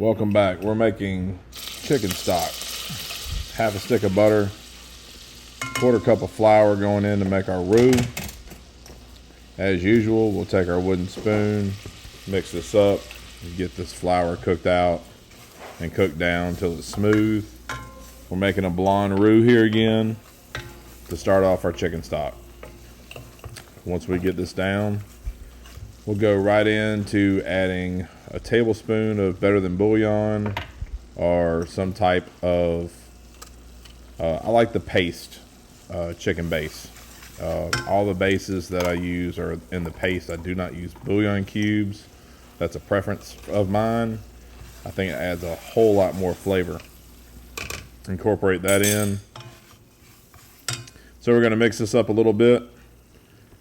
Welcome back. We're making chicken stock. Half a stick of butter, 1/4 cup of flour going in to make our roux. As usual, we'll take our wooden spoon, mix this up, and get this flour cooked out and cooked down until it's smooth. We're making a blonde roux here again to start off our chicken stock. Once we get this down, we'll go right into adding a tablespoon of Better Than Bouillon or some type of, I like the paste chicken base. All the bases that I use are in the paste. I do not use bouillon cubes. That's a preference of mine. I think it adds a whole lot more flavor. Incorporate that in. So we're going to mix this up a little bit,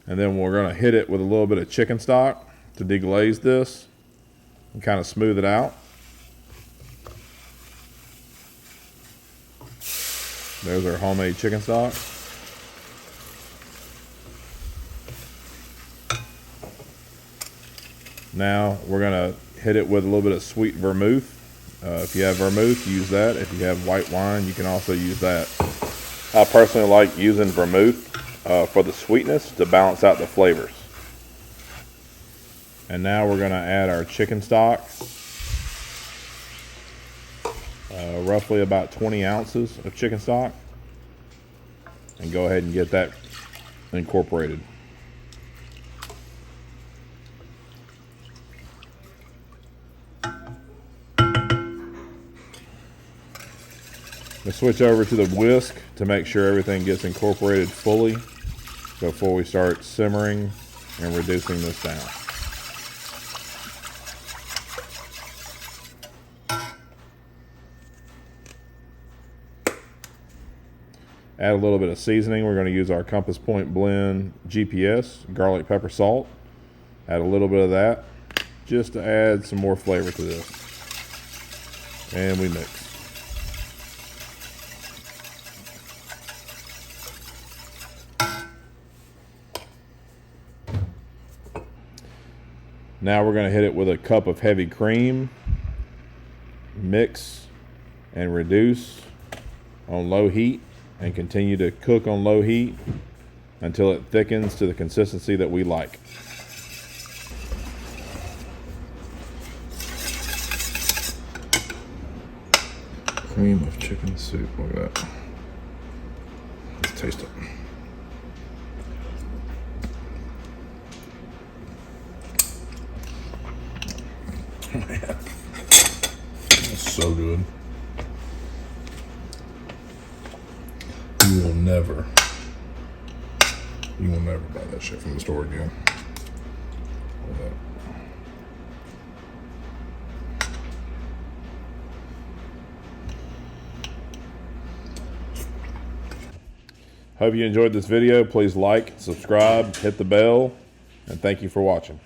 and then we're going to hit it with a little bit of chicken stock to deglaze this and kind of smooth it out. There's our homemade chicken stock. Now we're going to hit it with a little bit of sweet vermouth. If you have vermouth, use that. If you have white wine, you can also use that. I personally like using vermouth for the sweetness to balance out the flavors. And now we're going to add our chicken stock. Roughly about 20 ounces of chicken stock. And go ahead and get that incorporated. We'll switch over to the whisk to make sure everything gets incorporated fully before we start simmering and reducing this down. Add a little bit of seasoning. We're going to use our Compass Point Blend GPS, garlic, pepper, salt. Add a little bit of that just to add some more flavor to this. And we mix. Now we're going to hit it with a cup of heavy cream. Mix and reduce on low heat and continue to cook on low heat until it thickens to the consistency that we like. Cream of chicken soup, look at that. Let's taste it. Man, that's so good. You will never buy that shit from the store again. Hope you enjoyed this video. Please like, subscribe, hit the bell, and thank you for watching.